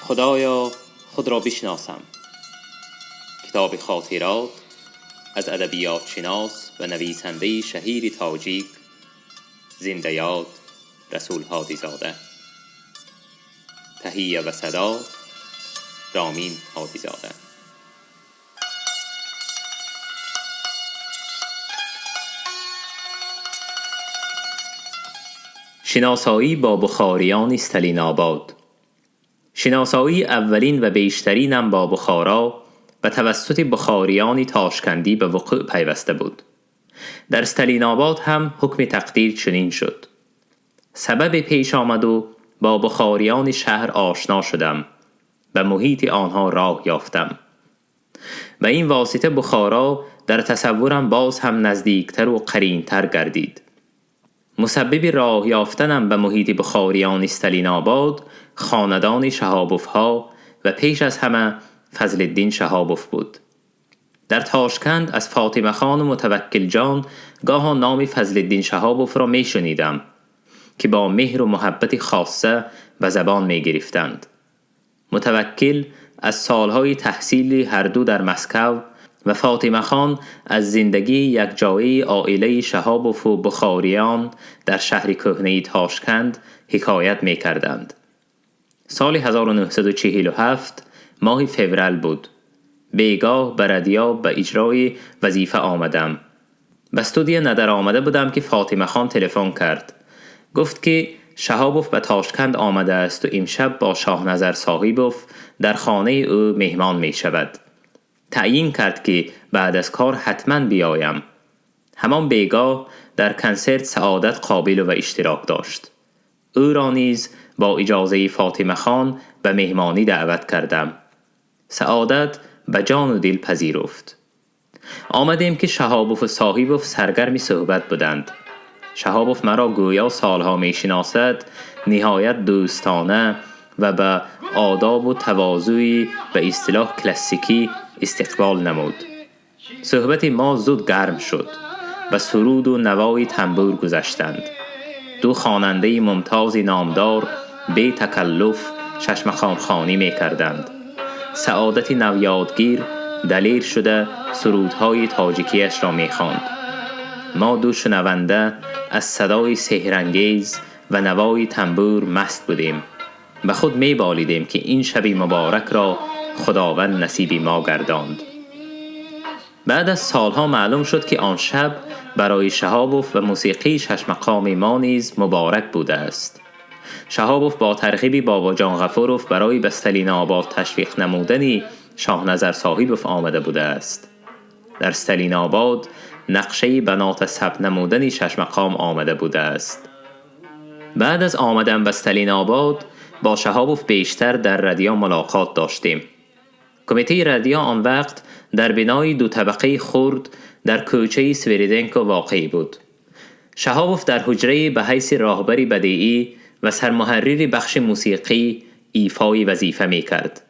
خدایا خود را بشناسم. کتاب خاطرات از ادبیات شناس و نویسنده شهیر تاجیک زنده یاد رسول هادی زاده. تهیه و صدا رامین هادی زاده. شناسایی با بخاریان استالین آباد. شناسایی اولین و بیشترینم با بخارا و توسط بخاریان تاشکندی به وقوع پیوسته بود. در استالین آباد هم حکم تقدیر چنین شد. سبب پیش آمد و با بخاریان شهر آشنا شدم و محیط آنها راه یافتم. و این واسطه بخارا در تصورم باز هم نزدیکتر و قرینتر گردید. مسبب راه یافتنم به محیط بخاریان استالین آباد خاندان شهابوف ها و پیش از همه فضل الدین شهابوف بود. در تاشکند از فاطمه خان و متوکل جان گاهی نام فضل الدین شهابوف را می شنیدم که با مهر و محبت خاصه و زبان می گرفتند. متوکل از سالهای تحصیلی هر دو در مسکو و فاطمه خان از زندگی یک جایی عائله شهابوف و بخاریان در شهر کهنه تاشکند حکایت می کردند. سال 1947 ماه فوریه بود. بیگاه به رادیو به اجرای وظیفه آمدم. به استودیو ندر آمده بودم که فاطمه خان تلفن کرد. گفت که شهابوف به تاشکند آمده است و امشب با شاهنظر صاحبوف در خانه او مهمان می شود. تعیین کرد که بعد از کار حتما بیایم. همان بیگاه در کنسرت سعادت قابل و اشتراک داشت. او را نیز با اجازه فاطمه خان به مهمانی دعوت کردم. سعادت به جان و دل پذیرفت. آمدیم که شهابوف و صاحبوف سرگرم صحبت بودند. شهابوف مرا گویا سالها می شناسد، نهایت دوستانه و به آداب و تواضعی به اصطلاح کلاسیکی استقبال نمود. صحبت ما زود گرم شد. به سرود و نوای تنبور گذشتند. دو خواننده ممتاز نامدار بی تکلف چشمخوان خوانی می کردند. سعادت نویادگیر دلیر شده سرودهای تاجیکیش را می خواند. ما دو شنونده از صدای سحرانگیز و نوای تنبور مست بودیم. به خود می بالیدیم که این شب مبارک را خداوند نصیب ما گرداند. بعد از سالها معلوم شد که آن شب برای شهابوف و موسیقی شش مقام ما نیز مبارک بوده است. شهابوف با ترغیب بابا جان غفوروف برای به استالین آباد تشویق نمودنی شاهنظر صاحبوف آمده بوده است. در استالین آباد نقشه بنات ثبت نمودنی شش مقام آمده بوده است. بعد از آمدن به استالین آباد با شهابوف بیشتر در رادیو ملاقات داشتیم. کمیته رادیو آن وقت در بنای دو طبقه خرد در کوچه سویریدنکو واقع بود. شهابوف در حجره به حیث راهبری بدیعی و سرمحرر بخش موسیقی ایفای وظیفه می کرد.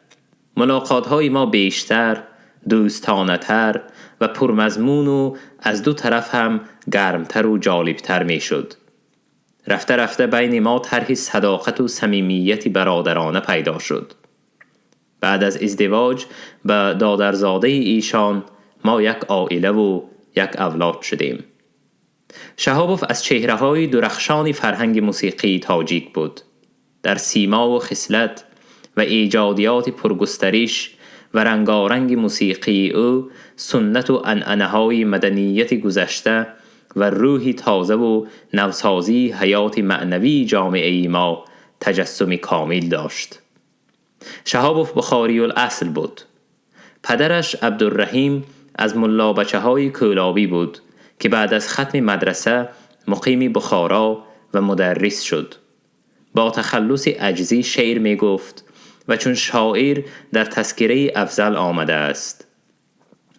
ملاقات‌های ما بیشتر، دوستانه‌تر و پرمضمون و از دو طرف هم گرمتر و جالبتر می شد. رفته رفته بین ما طرح صداقت و صمیمیتی برادرانه پیدا شد. بعد از ازدواج به دادرزاده ایشان ما یک عائله و یک اولاد شدیم. شهابوف از چهره‌های درخشان فرهنگ موسیقی تاجیک بود. در سیما و خصلت و ایجادیات پرگسترش و رنگارنگ موسیقی او سنت و عنعنه‌های مدنیت گذشته و روحی تازه و نوسازی حیات معنوی جامعه ما تجسم کامل داشت. شهابوف بخاری الاصل بود. پدرش عبدالرحیم از ملا بچه‌های کولابی بود که بعد از ختم مدرسه مقیم بخارا و مدرس شد. با تخلص عجزی شعر می گفت و چون شاعر در تذکره افضل آمده است.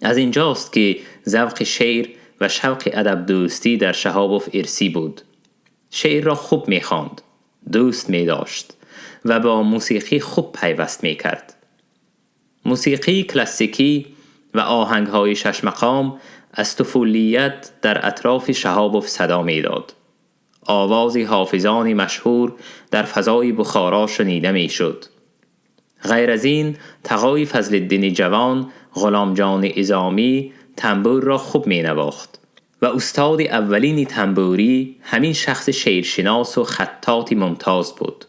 از اینجاست که ذوق شعر و شوق ادب دوستی در شهابوف ارثی بود. شعر را خوب می خواند، دوست می داشت و با موسیقی خوب پیوست می کرد. موسیقی کلاسیکی و آهنگ‌های شش مقام از طفولیت در اطراف شهابوف صدا می داد. آواز حافظان مشهور در فضای بخارا شنیده می شد. غیر از این تقای فضل‌الدین جوان غلام جان عظامی تنبور را خوب می نواخت و استاد اولین تنبوری همین شخص شعرشناس و خطاطی ممتاز بود.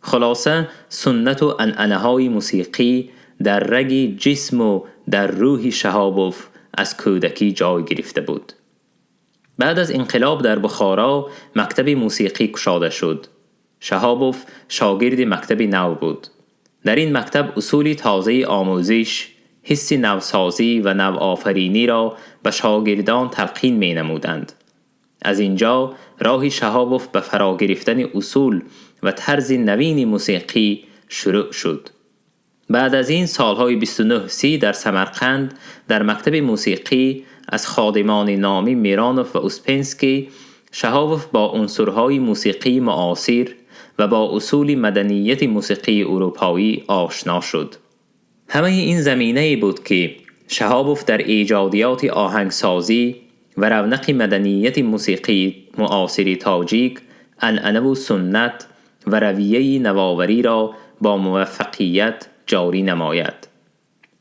خلاصه سنت و عنعنه‌های موسیقی در رگ جسم و در روح شهابوف از کودکی جای گرفته بود. بعد از انقلاب در بخارا مکتب موسیقی گشاده شد. شهابوف شاگرد مکتب نو بود. در این مکتب اصول تازه آموزش، حس نوسازی و نوآفرینی را به شاگردان تلقین می نمودند. از اینجا راه شهابوف به فرا گرفتن اصول و طرز نوین موسیقی شروع شد. بعد از این سالهای 29 در سمرقند در مکتب موسیقی از خادمان نامی میرانوف و اوسپنسکی شهابوف با عنصرهای موسیقی معاصر و با اصول مدنیت موسیقی اروپایی آشنا شد. همه این زمینه بود که شهابوف در ایجادیات آهنگسازی و رونق مدنیت موسیقی معاصر تاجیک عنعنه و سنت و رویه نوآوری را با موفقیت جاری نماید.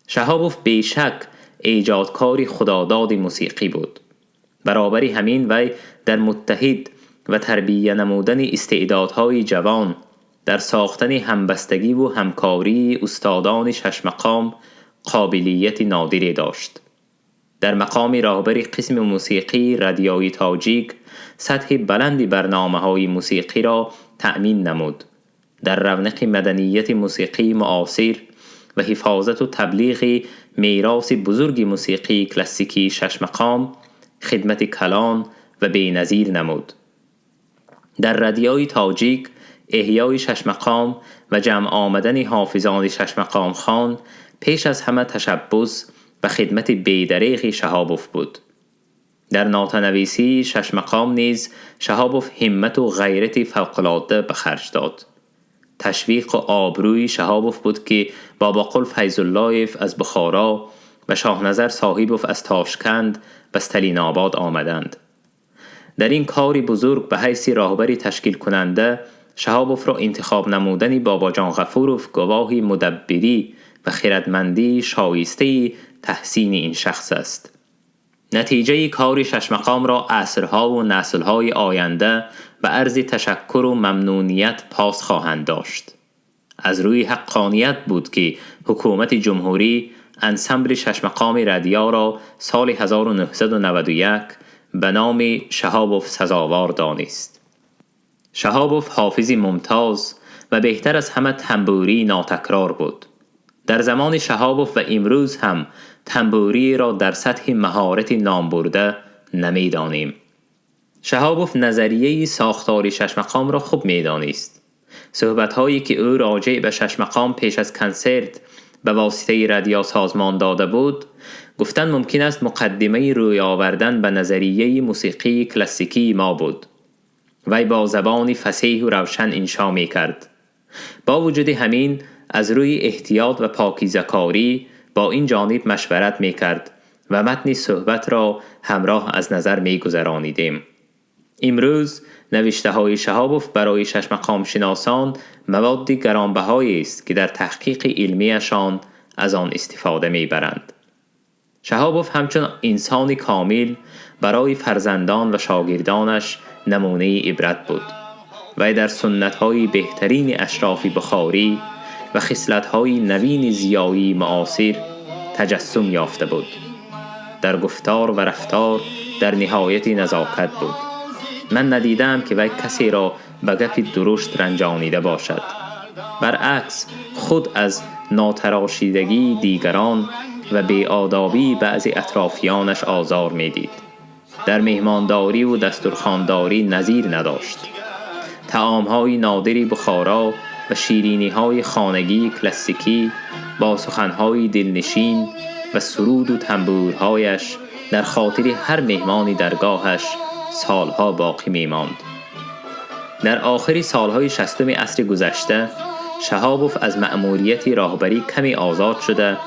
شهابوف بیشک ایجادکار خداداد موسیقی بود. برابر همین وی در متحد و تربیه نمودن استعدادهای جوان در ساختن همبستگی و همکاری استادان شش مقام قابلیت نادری داشت. در مقام راهبر قسم موسیقی رادیویی تاجیک سطح بلندی برنامه‌های موسیقی را تأمین نمود. در رونق مدنیت موسیقی معاصر و حفاظت و تبلیغ میراث بزرگ موسیقی کلاسیکی شش مقام خدمت کلان و بی‌نظیر نمود. در رادیوی تاجیک احیای شش مقام و جمع آمدن حافظان شش مقام خان پیش از همه تشبث و خدمت بی‌دریغ شهابوف بود. در نوت‌نویسی شش مقام نیز شهابوف همت و غیرت فوق‌العاده به خرج داد. تشویق و آبروی شهابوف بود که باباقل فیض‌اللهیف از بخارا و شاهنظر صاحبوف از تاشکند و استالیناباد آمدند. در این کاری بزرگ به حیث راهبری تشکیل کننده شهابوف را انتخاب نمودن بابا جان غفوروف گواهی مدبری و خردمندی شایسته تحسین این شخص است. نتیجه کار شش مقام را عصرها و نسلهای آینده به عرض تشکر و ممنونیت پاس خواهند داشت. از روی حقانیت بود که حکومت جمهوری انسمبل شش مقام رادیو را سال 1991 به نام شهابوف سزاوار دانست. شهابوف حافظی ممتاز و بهتر از همه تنبوری ناتکرار بود. در زمان شهابوف و امروز هم تنبوری را در سطح مهارت نام برده نمی دانیم. شهابوف نظریه ساختار شش مقام را خوب می دانست. صحبت‌هایی که او راجع به شش مقام پیش از کنسرت به واسطه رادیو سازمان داده بود گفتن ممکن است مقدمه روی آوردن به نظریه موسیقی کلاسیکی ما بود. وی با زبانی فصیح و روشن انشا می کرد. با وجود همین از روی احتیاط و پاکیزه‌کاری با این جانب مشورت می کرد و متن صحبت را همراه از نظر می گذرانیدیم. امروز نوشته های شهابوف برای شش مقام شناسان مواد گرانبهایی است که در تحقیق علمیشان از آن استفاده می برند. شهابوف همچون انسان کامل برای فرزندان و شاگردانش نمونه عبرت بود و در سنت‌های بهترین اشراف بخاری و خصلت‌های نوین ضیایی معاصر تجسم یافته بود. در گفتار و رفتار در نهایت نزاکت بود. من ندیدم که وی کسی را به گپ درشت رنجانیده باشد. برعکس خود از ناتراشیدگی دیگران و بی‌آدابی بعضی اطرافیانش آزار می‌دید. در مهمانداری و دسترخوانداری نظیر نداشت. طعام‌های نادری بخارا و شیرینی‌های خانگی کلاسیکی با سخن‌های دلنشین و سرود و تنبورهایش در خاطر هر مهمانی درگاهش سالها باقی می‌ماند. در آخر سالهای 60 عصر گذشته شهابوف از مأموریت راهبری کمی آزاد شده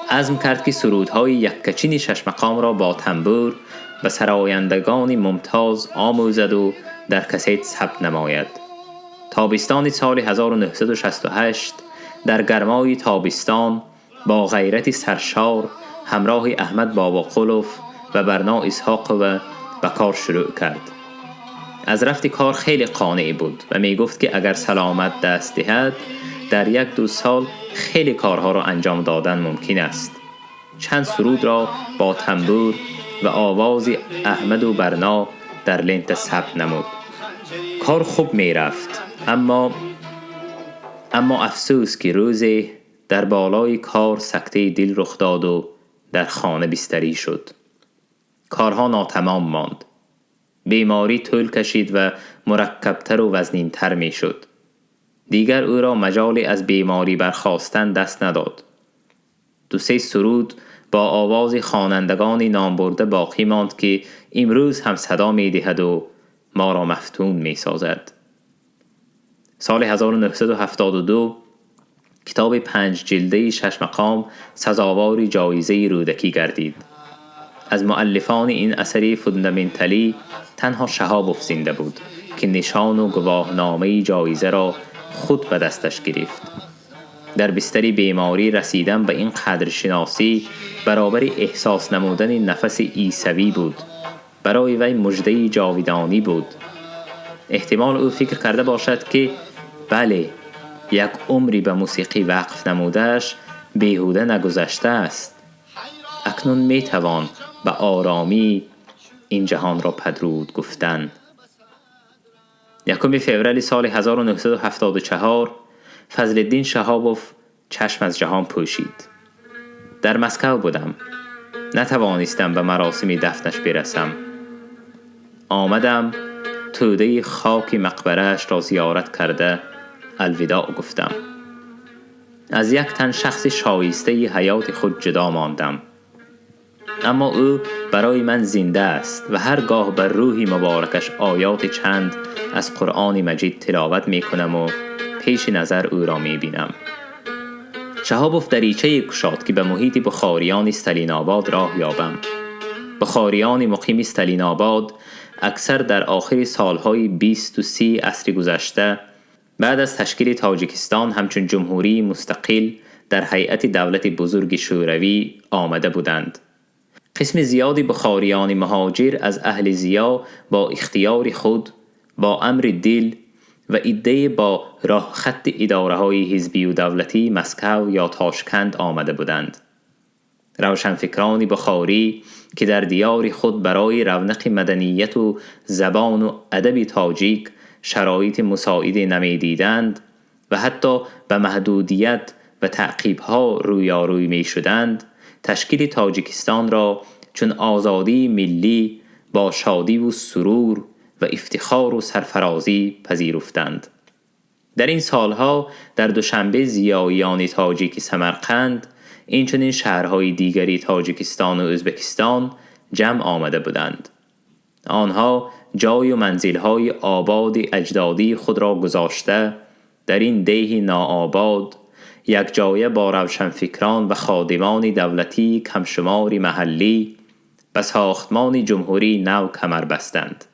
عزم کرد که سرودهای یککچین شش مقام را با تنبور و سرایندگان ممتاز آموزد و در کست ثبت نماید. تابستان سال 1968 در گرمای تابستان با غیرتی سرشار همراه احمد بابا قلوف و برنا اسحاق و کار شروع کرد. از رفت کار خیلی قانع بود و می گفت که اگر سلامت دست دهد در 1-2 سال خیلی کارها را انجام دادن ممکن است. چند سرود را با تنبور و آواز احمد و برنا در لنت ثبت نمود. کار خوب می رفت، اما افسوس که روزی در بالای کار سکته دل رخ داد و در خانه بستری شد. کارها ناتمام ماند. بیماری طول کشید و مرکبتر و وزنینتر می شد. دیگر او را مجالی از بیماری برخاستن دست نداد. 2-3 سرود با آواز خوانندگان نامبرده باقی ماند که امروز هم صدا می دهد و ما را مفتون می سازد. سال 1972 کتاب 5 جلده 6 مقام سزاوار جایزه رودکی گردید. از مؤلفان این اثری فوندامنتالی تنها شهابوف زنده بود که نشان و گواهنامه جایزه را خود به دستش گرفت. در بستری بیماری رسیدن به این قدرشناسی برابر احساس نمودن نفس عیسوی بود. برای وی مژده جاودانی بود. احتمال او فکر کرده باشد که بله، 1 عمری به موسیقی وقف نمودهش بیهوده نگذشته است. اکنون می توان به آرامی این جهان را پدرود گفتن. 1 فوریه سال 1974 فضلالدین شهابوف چشم از جهان پوشید. در مسکو بودم. نتوانستم به مراسم دفنش برسم. آمدم توده خاک مقبره‌اش را زیارت کرده الوداع گفتم. از 1 تن شخص شایسته حیات خود جدا ماندم. اما او برای من زنده است و هرگاه بر روح مبارکش آیات چند از قرآن مجید تلاوت می کنم و پیش نظر او را می بینم. شهابوف دریچه گشاد که به محیط بخاریان استالین آباد راه یابم. بخاریان مقیم استالین آباد اکثر در آخر سالهای 20 و 30 عصر گذشته بعد از تشکیل تاجیکستان همچون جمهوری مستقل در هیئت دولت بزرگ شوروی آمده بودند. قسم زیادی بخاریان مهاجر از اهل ضیا با اختیار خود با امر دل و ایده با راه خط اداره‌های حزبی و دولتی مسکو یا تاشکند آمده بودند. روشنفکران بخاری که در دیار خود برای رونق مدنیت و زبان و ادب تاجیک شرایط مساعدی نمیدیدند و حتی به محدودیت و تعقیب‌ها رویاروی می شدند، تشکیل تاجیکستان را چون آزادی ملی با شادی و سرور و افتخار و سرفرازی پذیرفتند. در این سالها در دوشنبه ضیاییان تاجیک سمرقند اینچنین شهرهای دیگری تاجیکستان و ازبکستان جمع آمده بودند. آنها جای و منزلهای آباد اجدادی خود را گذاشته در این دیه ناآباد یک جایه با روشنفکران و خادمان دولتی کمشماری محلی به ساختمان جمهوری نو کمر بستند.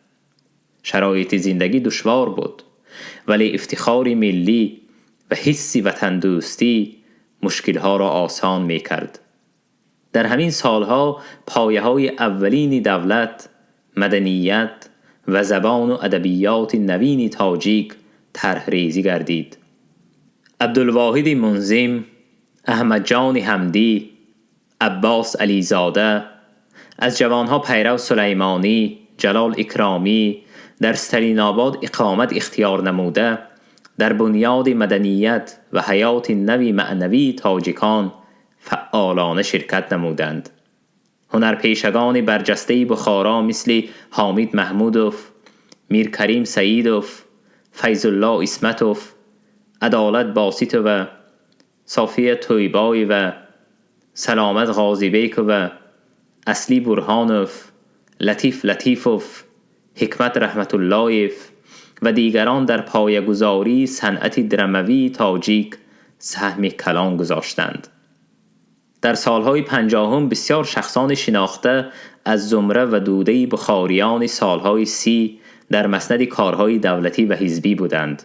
شرایط زندگی دشوار بود، ولی افتخار ملی و حس وطن دوستی مشکلها را آسان می کرد. در همین سالها پایه‌های اولین دولت، مدنیت و زبان و ادبیات نوین تاجیک طرح‌ریزی گردید. عبدالواحد منظم، احمد جان حمدی، عباس علیزاده، از جوانها پیرو سلیمانی، جلال اکرامی در استالین آباد اقامت اختیار نموده در بنیاد مدنیت و حیات نوی معنوی تاجیکان فعالانه شرکت نمودند. هنرپیشگان برجسته بخارا مثل حامد محمودوف، میر کریم سعیدوف، فیض الله اسمتوف، عدالت باسط و صافیه تویبای و سلامت غازیبیک و اصلی برهانوف، لطیف لطیفوف، حکمت رحمت اللهیف و دیگران در پایه‌گذاری صنعت دراموی تاجیک سهم کلان گذاشتند. در سالهای 50 بسیار شخصان شناخته از زمره و دوده بخاریان سالهای 30 در مسند کارهای دولتی و حزبی بودند.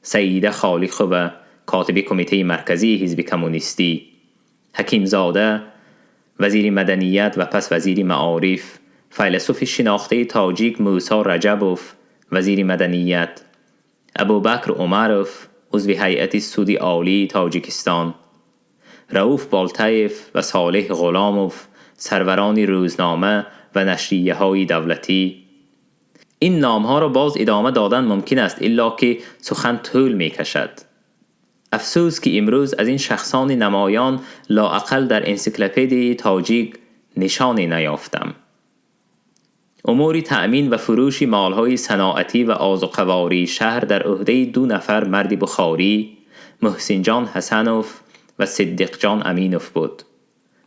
سعیده خالق و کاتب کمیته مرکزی حزب کمونیستی، حکیم زاده وزیر مدنیت و پس وزیر معارف، فیلسوف شناخته تاجیک موسی رجبوف وزیر مدنیت، ابوبکر عمروف عضو هیئت سود عالی تاجیکستان، رؤوف بالتایف و صالح غلاموف سروران روزنامه و نشریه های دولتی. این نام ها را باز ادامه دادن ممکن است الا که سخن طول می کشد. افسوس که امروز از این شخصان نمایان لااقل در انسیکلوپدی تاجیک نشانی نیافتم. امور تأمین و فروش مالهای صناعتی و آذوقه‌واری شهر در عهده 2 نفر مرد بخاری، محسن جان حسنوف و صدیق جان امینوف بود.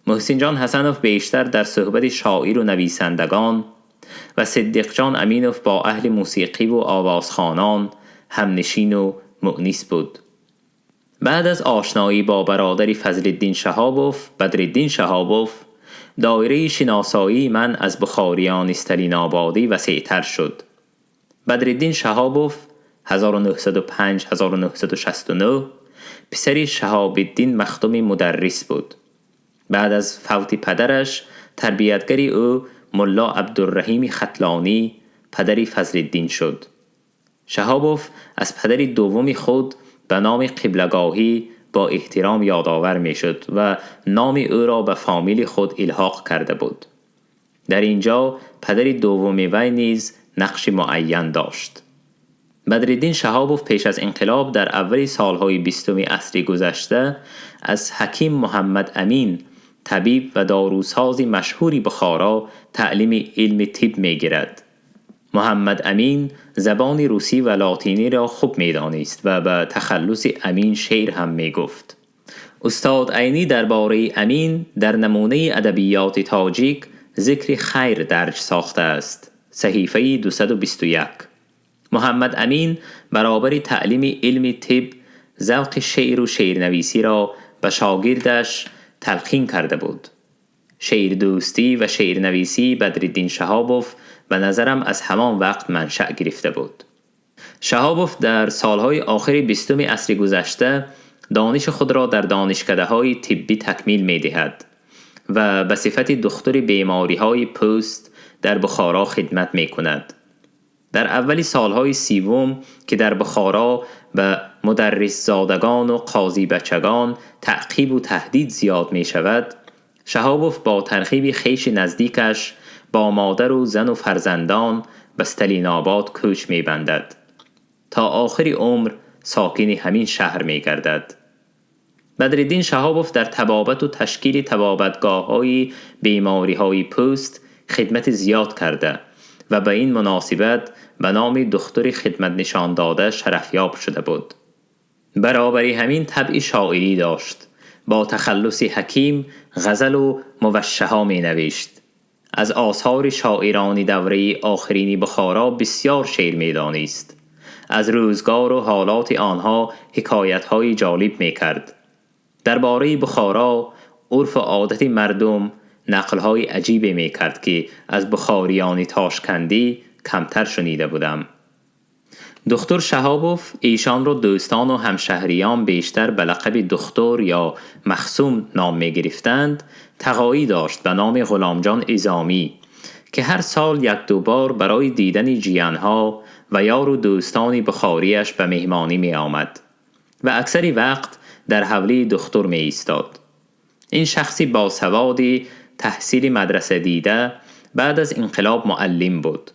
محسن جان حسنوف بیشتر در صحبت شاعر و نویسندگان و صدیق جان امینوف با اهل موسیقی و آوازخوانان همنشین و مؤنس بود. بعد از آشنایی با برادری فضل‌الدین شهابوف، بدرالدین شهابوف، دایره شناسایی من از بخاریان استالین آبادی وسیع‌تر شد. بدرالدین شهابوف 1905-1969 پسری شهاب الدین مخدوم مدرس بود. بعد از فوت پدرش تربیتگری او ملا عبدالرحیم ختلانی پدری فضل‌الدین شد. شهابوف از پدر دوم خود به نام قبلگاهی با احترام یادآور می شد و نام او را به فامیل خود الحاق کرده بود. در اینجا پدر دوم وی نیز نقش معین داشت. بدرالدین شهابوف پیش از انقلاب در اول سالهای 20 عصر گذشته از حکیم محمد امین طبیب و داروساز مشهوری بخارا تعلیم علم طب می گیرد. محمد امین زبان روسی و لاتینی را خوب می دانست و به تخلص امین شعر هم می گفت. استاد عینی درباره امین در نمونه ادبیات تاجیک ذکر خیر درج ساخته است. صحیفه 221. محمد امین برابر تعلیم علم طب ذوق شعر و شعرنویسی را به شاگردش تلقین کرده بود. شعر دوستی و شعرنویسی بدرالدین شهابوف به نظرم از همان وقت منشأ گرفته بود. شهابوف در سالهای آخر 20 عصر گذشته دانش خود را در دانشکده‌های طبی تکمیل می‌دهد و به صفت دکتر بیماری‌های پوست در بخارا خدمت می‌کند. در اولی سالهای 30 که در بخارا به مدرس زادگان و قاضی بچگان تعقیب و تهدید زیاد می شود، شهابوف با ترغیب خویش نزدیکش با مادر و زن و فرزندان به استالین آباد کوچ می بندد تا آخر عمر ساکن همین شهر می گردد. بدرالدین شهابوف در طبابت و تشکیل طبابتگاه‌های بیماری‌های پوست خدمت زیاد کرده و به این مناسبت به نام دکتر خدمت نشان داده شرفیاب شده بود. برابری همین طبع شاعری داشت. با تخلص حکیم غزل و موشحه می نوشت. از آثار شاعران دوره آخرین بخارا بسیار شعر می دانست. از روزگار و حالات آنها حکایت‌های جالب می کرد. درباره بخارا عرف و عادت مردم نقل‌های عجیبی می کرد که از بخاریان تاشکندی کمتر شنیده بودم. دکتر شهابوف ایشان را دوستان و همشهریان بیشتر به لقب دکتر یا مخصوم نام می گرفتند. تقاعی داشت به نام غلامجان عظامی که هر سال 1-2 بار برای دیدن جیانها و یار و دوستان بخاریش به مهمانی می آمد و اکثر وقت در حوله دکتر می ایستاد. این شخصی با سوادی تحصیل مدرسه دیده بعد از انقلاب معلم بود.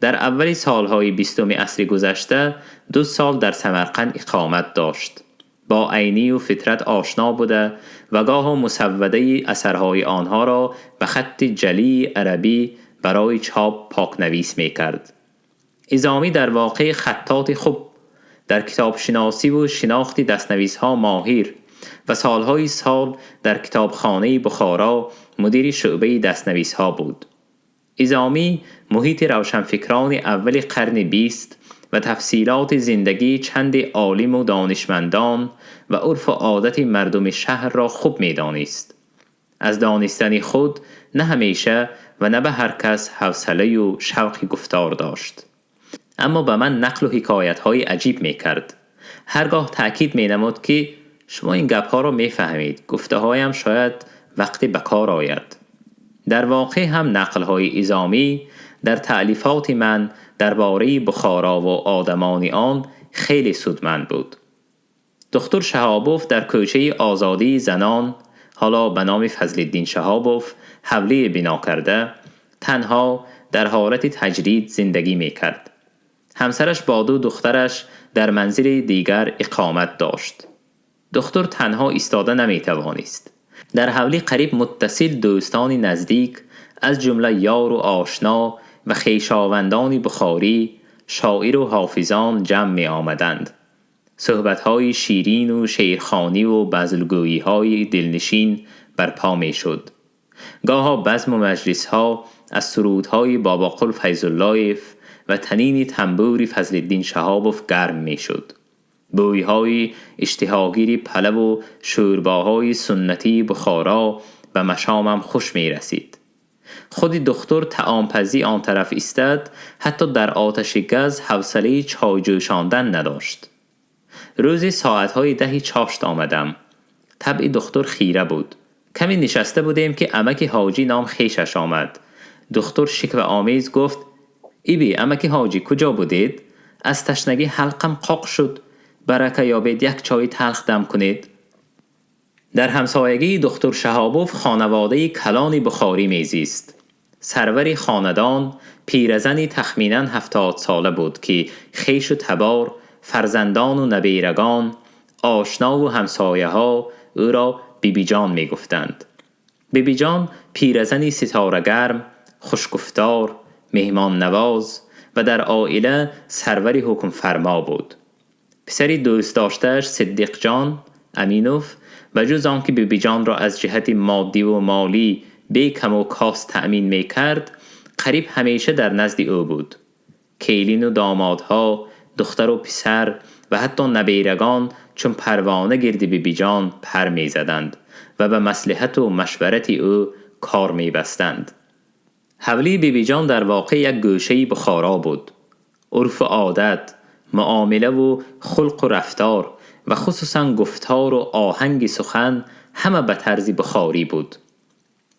در اولی سالهای 20 عصر گذشته 2 سال در سمرقند اقامت داشت. با عینی و فطرت آشنا بوده و گاه مسوده اثرهای آنها را به خط جلی عربی برای چاپ پاکنویس می کرد. عظامی در واقع خطاط خوب، در کتاب شناسی و شناخت دستنویس ها ماهر و سالهای سال در کتابخانه بخارا مدیر شعبه دستنویس ها بود. عظامی محیط روشنفکران اول قرن 20 و تفصیلات زندگی چند عالم و دانشمندان و عرف و عادت مردم شهر را خوب می دانست. از دانستن خود نه همیشه و نه به هر کس حوصله و شوق گفتار داشت. اما به من نقل و حکایت های عجیب می کرد. هرگاه تأکید می نمود که شما این گپ‌ها را می فهمید، گفته هایم شاید وقتی به کار آید. در واقع هم نقل‌های اظامی در تألیفات من درباره بخارا و آدمان آن خیلی سودمند بود. دکتر شهابوف در کوچه آزادی زنان، حالا به نام فضل‌الدین شهابوف، حوله بنا کرده، تنها در حالت تجرید زندگی می کرد. همسرش با 2 دخترش در منزل دیگر اقامت داشت. دکتر تنها ایستاده نمی توانست. در حوله قریب متصل دوستانی نزدیک از جمله یار و آشنا و خویشاوندان بخاری، شاعر و حافظان جمع می آمدند. صحبت‌های شیرین و شیرخوانی و بزلگویی‌های دلنشین برپا می شد. گاها بزم و مجلس‌ها از سرودهای باباقل فیض‌اللهیف و تنین تنبور فضل‌الدین شهابوف گرم می شد. بوی‌های اشتهاگیر پلو و شورباهای سنتی بخارا و مشامم خوش می رسید. خود دکتر طعامپزی آن طرف ایستاد، حتی در آتش گاز حوصله چای جوشاندن نداشت. روزی ساعتهای 10 چاشت آمدم. طبع دکتر خیره بود. کمی نشسته بودیم که عمک حاجی نام خیشش آمد. دکتر شکوه آمیز گفت: ایبی عمک حاجی کجا بودید؟ از تشنگی حلقم قاق شد. برکه یابید یک چای تلخ دم کنید. در همسایگی دکتر شهابوف خانواده کلان بخاری میزیست. سروری خاندان پیرزنی تخمیناً 70 ساله بود که خیش و تبار، فرزندان و نبیرگان، آشنا و همسایه ها او را بیبی جان می گفتند. بیبی جان پیرزنی ستاره گرم، خوشگفتار، مهمان نواز و در عائله سروری حکم فرما بود. پسری دوست داشتهش صدیق جان امینوف و جز آن که بیبی جان را از جهت مادی و مالی به کم و کاست تأمین می کرد، قریب همیشه در نزد او بود. کیلین و دامادها، دختر و پسر و حتی نبیرگان چون پروانه گرد بیبی جان پر می زدند و به مصلحت و مشورت او کار می بستند. حولی بیبی جان در واقع یک گوشه بخارا بود. عرف و عادت، معامله و خلق و رفتار و خصوصاً گفتار و آهنگ سخن همه به طرز بخاری بود.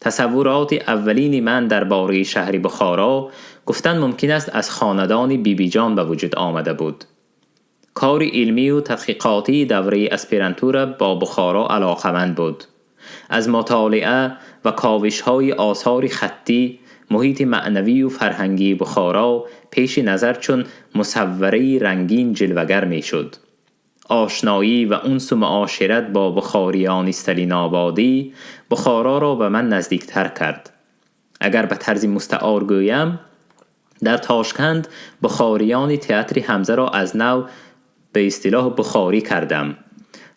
تصورات اولین من درباره شهر بخارا گفتن ممکن است از خاندان بیبی جان به وجود آمده بود. کار علمی و تحقیقاتی دوره اسپرانتو با بخارا علاقمند بود. از مطالعه و کاوش‌های آثار خطی محیط معنوی و فرهنگی بخارا پیش نظر چون مصوره رنگین جلوگر می شد. آشنایی و انس و معاشرت با بخاریان استالین آبادی بخارا را به من نزدیکتر کرد. اگر به طرز مستعار گویم، در تاشکند بخاریان تئاتر حمزه را از نو به اصطلاح بخاری کردم،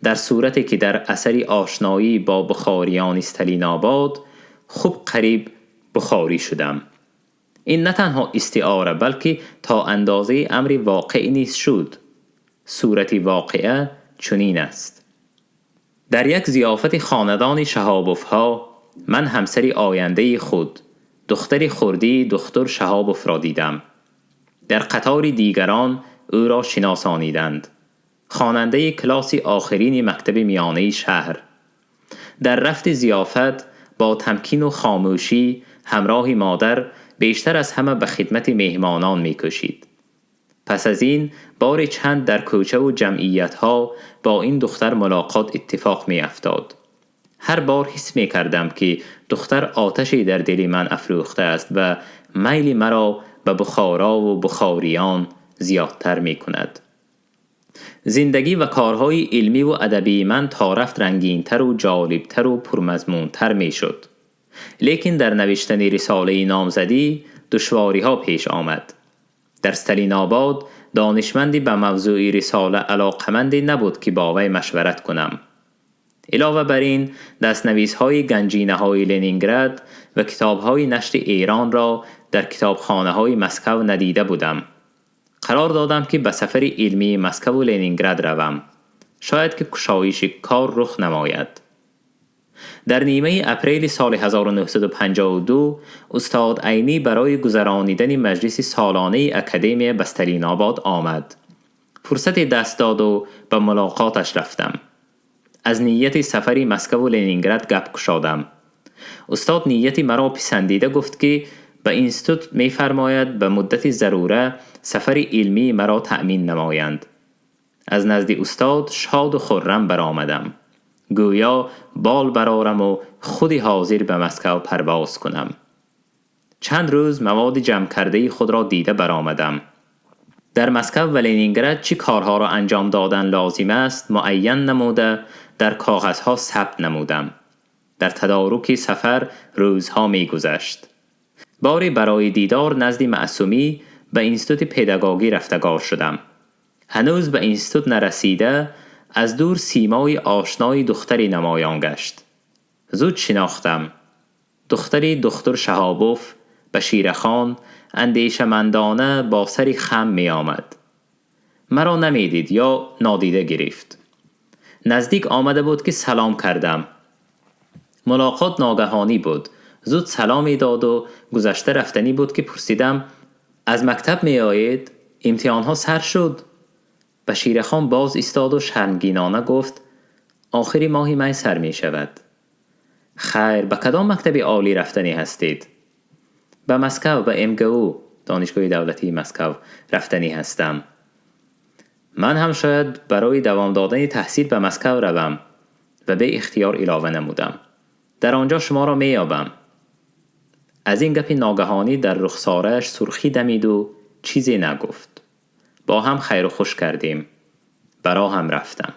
در صورتی که در اثر آشنایی با بخاریان استالین آباد خوب قریب بخاری شدم. این نه تنها استعاره بلکه تا اندازه امر واقعی نیست شد. صورتی واقعه چنین است. در یک ضیافت خاندان شهابوف ها من همسری آینده خود، دختری خردی دکتر شهابوف را دیدم. در قطار دیگران او را شناسانیدند. خواننده کلاس آخرین مکتب میانه شهر. در رفت ضیافت با تمکین و خاموشی همراه مادر بیشتر از همه به خدمت مهمانان می‌کوشید. پس از این بار چند در کوچه و جمعیت‌ها با این دختر ملاقات اتفاق می‌افتاد. هر بار حس می‌کردم که دختر آتشی در دل من افروخته است و میل مرا به بخارا و بخاریان زیادتر می‌کند. زندگی و کارهای علمی و ادبی من تا رفت رنگین‌تر و جالب‌تر و پرمضمون‌تر می‌شد. لیکن در نوشتن رساله نامزدی دشواری‌ها پیش آمد. در استالین آباد دانشمندی به موضوع رساله علاقمند نبود که با وی مشورت کنم. علاوه بر این دست‌نویس‌های گنجینه‌های لنینگراد و کتاب‌های نشر ایران را در کتابخانه‌های مسکو ندیده بودم. قرار دادم که به سفر علمی مسکو و لنینگراد روم. شاید که گشایش کار رخ نماید. در نیمه اپریل سال 1952 استاد عینی برای گذرانیدن مجلس سالانه اکادمی به استالین آباد آمد. فرصتی دست داد و به ملاقاتش رفتم. از نیت سفری مسکو و لنینگراد گپ گشادم. استاد نیتی مرا پسندیده گفت که به اینستیتوت می فرماید به مدت ضروره سفر علمی مرا تأمین نمایند. از نزد استاد شاد و خرم برآمدم. گویا بال برارم و خودی حاضر به مسکو پرواز کنم. چند روز مواد جمع کرده خود را دیده برآمدم. در مسکو و لنینگراد چی کارها را انجام دادن لازم است معین نموده در کاغذها ثبت نمودم. در تدارک سفر روزها می گذشت. باری برای دیدار نزد معصومی به اینستیتوت پداگوژی رفتگار شدم. هنوز به اینستیتوت نرسیده از دور سیمای آشنای دختری نمایان گشت. زود شناختم. دختری دکتر شهابوف بشیرخان اندیشمندانه با سری خم می آمد. مرا نمیدید یا نادیده گرفت. نزدیک آمده بود که سلام کردم. ملاقات ناگهانی بود. زود سلامی داد و گذشته رفتنی بود که پرسیدم از مکتب می آید؟ امتحانها سر شد؟ بشیرخان باز ایستاد و شرمگینانه گفت آخری ماهی می سر می شود. خیر، به کدام مکتب عالی رفتنی هستید؟ به مسکو، به MGU دانشگاه دولتی مسکو رفتنی هستم. من هم شاید برای دوام دادن تحصیل به مسکو روم و به اختیار علاوه نمودم. در آنجا شما را می یابم. از این گپی ناگهانی در رخسارش سرخی دمید و چیزی نگفت. با هم خیر و خوش کردیم. برا هم رفتم.